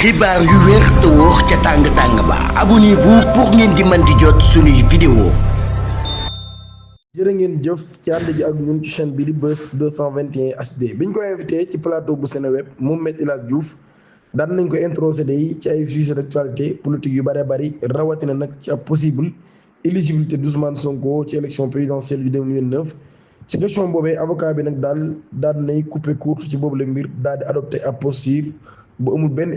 xibaar yu wér te wóor ca tàng ba abonnez-vous pour ngeen di mën di jot suñuy vidéo. jërë ngeen jëf ci ànd ji ak ñun ci chaîne bi di Buzz 221 HD biñ ko invité ci plateau bu Seneweb moom Me El Hadji Diouf daan nañ ko introsé yi ci ay sujets d'actualité politique yu bëree bëri rawatina nag ci ab possible éligibilité d'Ousmane Sonko ci élection présidentielle yu 2029 ci question boobee avocat bi nag daal nay coupé court ci boobu la mbir daal di adopté ab posture bu amul benn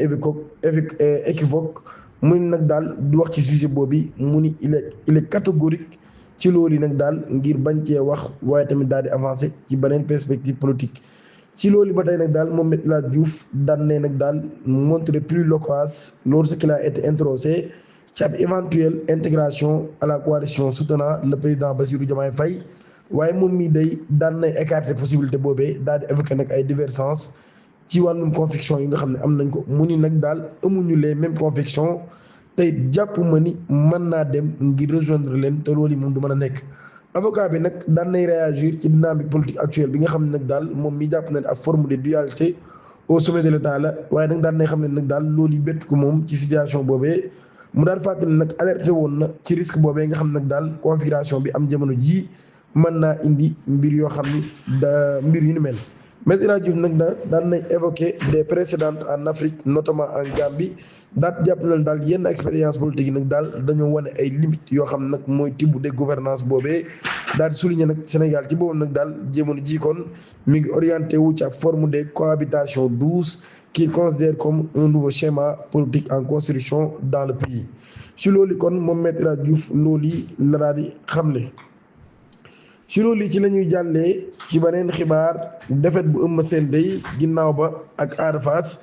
équivoque muy nag daal du wax ci sujet boobu mu ni il est catégorique ci loolu yi nag daal ngir bañ cee wax waaye tamit daal di avancé ci beneen perspective politique ci loolu ba tey nag daal moom Me El Hadji Diouf daan ne nag daal montrer plus loquace lorsqu'il a été introsé ci ab éventuelle intégration à la coalition soutenant le président Bassirou Diomaye Faye waaye moom mii day daan nay écarter possibilité boobee daal di évoquer nag ay divergences ci wàllum conviction yi nga xam ne am nañ ko mu ni nag daal amuñu les mêmes convictions tey jàpp ma ni mën naa dem ngir rejoindre leen te loolu yi moom du mën a nekk. avocat bi nag daan nay réagir ci dynamique politique actuelle bi nga xam ne nag daal moom mi jàpp na ne ab forme de dualité au sommet de l'état la waaye nag daan nay xam ne nag daal loolu yi bett ko moom ci situation boobee mu daal fàttali nag alerté woon na ci risque boobee nga xam nag daal configuration bi am jamono jii mën naa indi mbir yoo xam ni mbir yu ni mel. Me El Hadji Diouf nag daan nay évoquer des précédents en Afrique notamment en Gambie daal jàpp na daal yenn expérience politique yi nag daal dañoo wane ay limites yoo xam ne nag mooy tibb de gouvernance boobee daal di souligner nag Sénégal ci boobu nag daal jamono jii kon mi ngi orienté wu ci forme de cohabitation douce qu'il considère comme un nouveau schéma politique en construction dans le pays. ci loolu kon moom Me El Hadji Diouf loolu yi la daal di xamle. ci loolu ci la ñuy jàllee ci beneen xibaar défaite bu Eumeu Sène day ginnaaw ba ak Ada Fass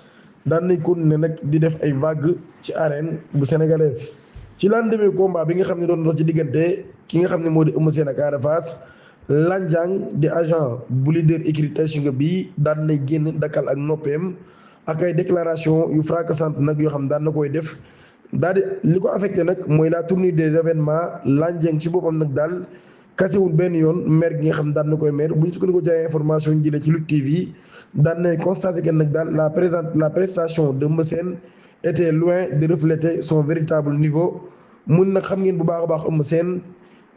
daan nañ ko ne nag di def ay vague ci arène bu sénégalaise ci lendemain combat bi nga xam ne doon dox ci diggante ki nga xam ne moo di Eumeu Sène ak Ada Fass Landiang di agent bu leader écurie Taïsinga bi daan nay génn dakkal ak noppeem ak ay déclaration yu fracassante nag yoo xam daan na koy def daal di li ko affecté nag mooy la tournure des événements Landiang ci boppam nag daal kasewul benn yoon maire gi nga xam daan na koy maire bu ñu sukkandiku ci ay information ñu jëlee ci Lutte TV daan na constaté que nag daal la prestation de Eumeu Sène était loin de refléter son véritable niveau mun nag xam ngeen bu baax a baax Eumeu Sène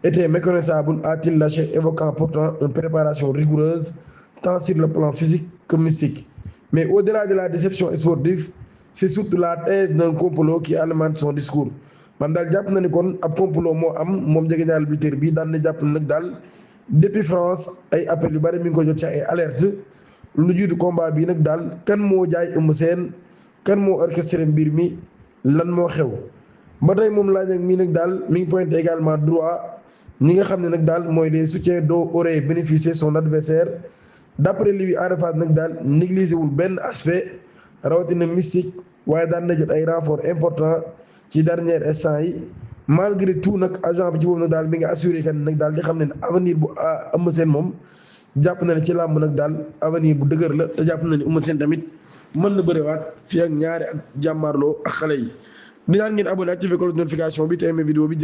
était méconnaissable a-t-il lâché évoquant pourtant une préparation rigoureuse tant sur le plan physique que mystique. Mais au-delà de la déception sportive c'est surtout la thèse d'un complot qui alimente son discours. man daal jàpp na ni kon ab complot moo am moom jegeñaal lutteur bi daan na jàpp nag daal depuis France ay appels yu bari mi ngi ko jot ci ay alerte lu jiitu combat bi nag daal kan moo jaay Eumeu Sène kan moo orchestré mbir mi lan moo xew ba tey moom laaj nag mii nag daal mi ngi pointé également droit ñi nga xam ne nag daal mooy les soutiens dont aurait bénéficié son adversaire d'après lui Ada Fass nag daal négligé wul benn aspect rawatina mystique waaye daan na jot ay renfort important ci dernier instant yi malgré tout nag agent bi ci boobu nag daal mi ngi assuré kan nag daal di xam ne avenir bu Eumeu Sène moom jàpp na ne ci làmb nag daal avenir bu dëgër la te jàpp na ne Eumeu Sène tamit mën na bëriwaat fii ak ñaari at jàmmaarloo ak xale yi di naan ngeen abonné activé cloche notification bi te aimé vidéo bi.